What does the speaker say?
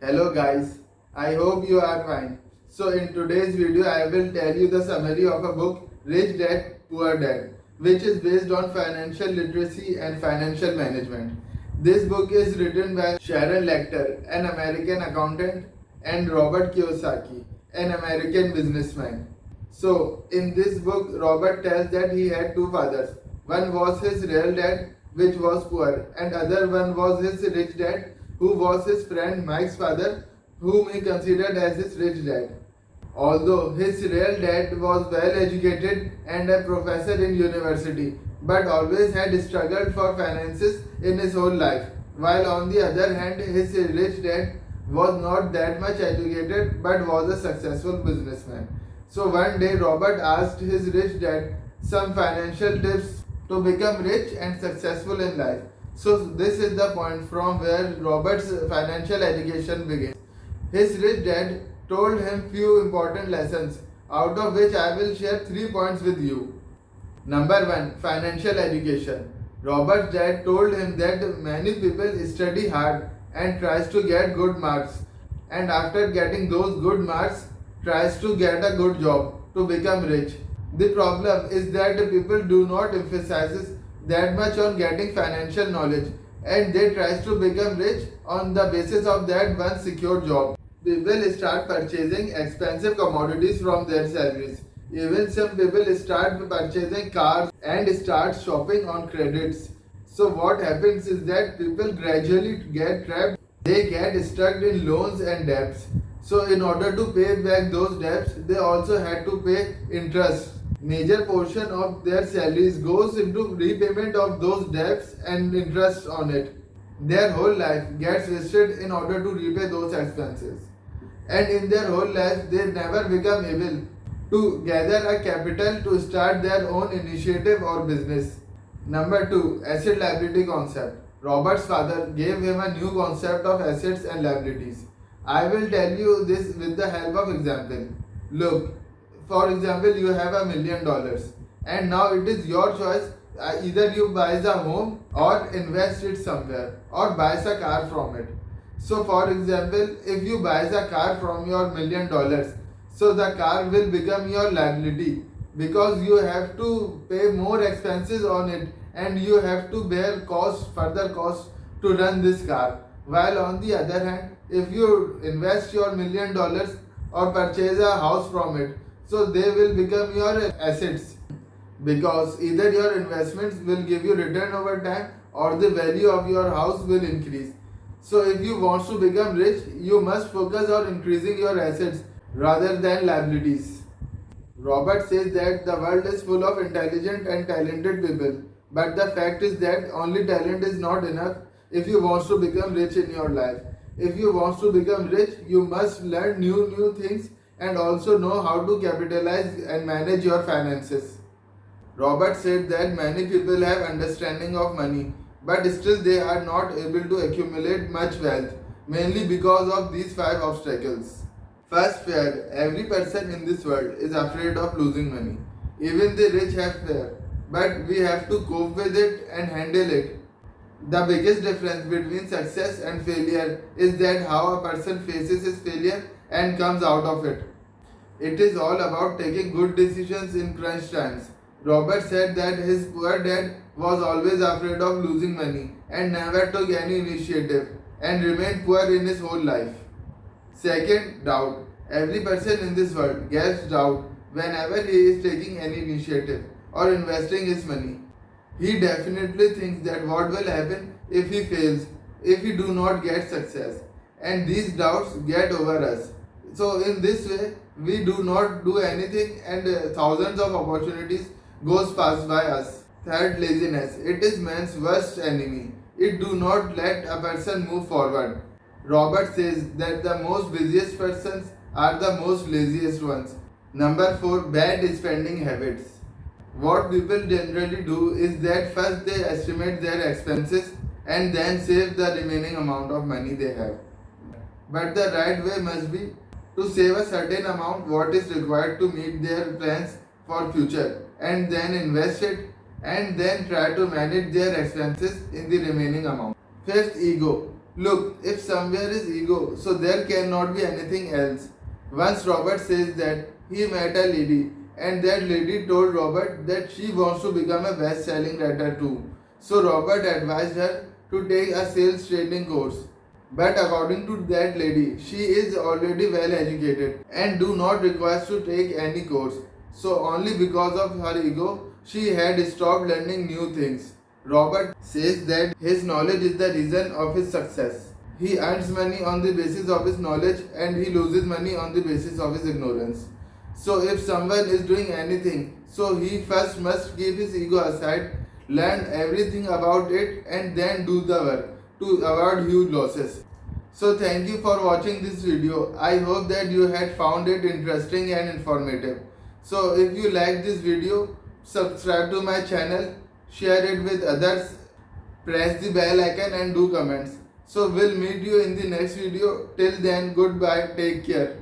Hello guys, I hope you are fine. So in today's video I will tell you the summary of a book Rich Dad Poor Dad, which is based on financial literacy and financial management. This book is written by Sharon Lecter, an American accountant, and Robert Kiyosaki, an American businessman. So in this book Robert tells that he had two fathers. One was his real dad, which was poor, and other one was his rich dad, who was his friend Mike's father, whom he considered as his rich dad. Although his real dad was well educated and a professor in university, but always had struggled for finances in his whole life, while on the other hand, his rich dad was not that much educated but was a successful businessman. So one day, Robert asked his rich dad some financial tips to become rich and successful in life. So this is the point from where Robert's financial education begins. His rich dad told him few important lessons, out of which I will share 3 points with you. Number 1. Financial education. Robert's dad told him that many people study hard and tries to get good marks, and after getting those good marks tries to get a good job to become rich. The problem is that people do not emphasize that much on getting financial knowledge, and they tries to become rich on the basis of that one secure job. People start purchasing expensive commodities from their salaries. Even some people start purchasing cars and start shopping on credits. So what happens is that people gradually get trapped. They get stuck in loans and debts. So in order to pay back those debts, they also had to pay interest. Major portion of their salaries goes into repayment of those debts and interest on it. Their whole life gets wasted in order to repay those expenses. And in their whole life, they never become able to gather a capital to start their own initiative or business. Number 2. Asset liability concept. Robert's father gave him a new concept of assets and liabilities. I will tell you this with the help of example. Look, for example, you have $1,000,000 and now it is your choice. Either you buy a home or invest it somewhere or buy a car from it. So for example, if you buy a car from your $1,000,000, so the car will become your liability because you have to pay more expenses on it and you have to bear further cost to run this car. While on the other hand, if you invest your $1,000,000 or purchase a house from it, so they will become your assets because either your investments will give you return over time or the value of your house will increase. So if you want to become rich, you must focus on increasing your assets rather than liabilities. Robert says that the world is full of intelligent and talented people, but the fact is that only talent is not enough if you want to become rich in your life. If you want to become rich, you must learn new things and also know how to capitalize and manage your finances. Robert said that many people have understanding of money, but still they are not able to accumulate much wealth, mainly because of these 5 obstacles. First, fear. Every person in this world is afraid of losing money. Even the rich have fear, but we have to cope with it and handle it. The biggest difference between success and failure is that how a person faces his failure and comes out of it. It is all about taking good decisions in crunch times. Robert said that his poor dad was always afraid of losing money and never took any initiative and remained poor in his whole life. Second, doubt. Every person in this world gets doubt whenever he is taking any initiative or investing his money. He definitely thinks that what will happen if he fails, if he do not get success, and these doubts get over us. So in this way, we do not do anything and thousands of opportunities goes past by us. Third, laziness. It is man's worst enemy. It do not let a person move forward. Robert says that the most busiest persons are the most laziest ones. Number 4, bad spending habits. What people generally do is that first they estimate their expenses and then save the remaining amount of money they have. But the right way must be to save a certain amount what is required to meet their plans for future and then invest it and then try to manage their expenses in the remaining amount. Fifth, ego. Look, if somewhere is ego, so there cannot be anything else. Once Robert says that he met a lady, and that lady told Robert that she wants to become a best selling writer too. So Robert advised her to take a sales training course. But according to that lady, she is already well educated and do not require to take any course. So only because of her ego, she had stopped learning new things. Robert says that his knowledge is the reason of his success. He earns money on the basis of his knowledge and he loses money on the basis of his ignorance. So if someone is doing anything, so he first must keep his ego aside, learn everything about it and then do the work to avoid huge losses. So thank you for watching this video. I hope that you had found it interesting and informative. So if you like this video, subscribe to my channel, share it with others, press the bell icon and do comments. So we'll meet you in the next video. Till then, goodbye, take care.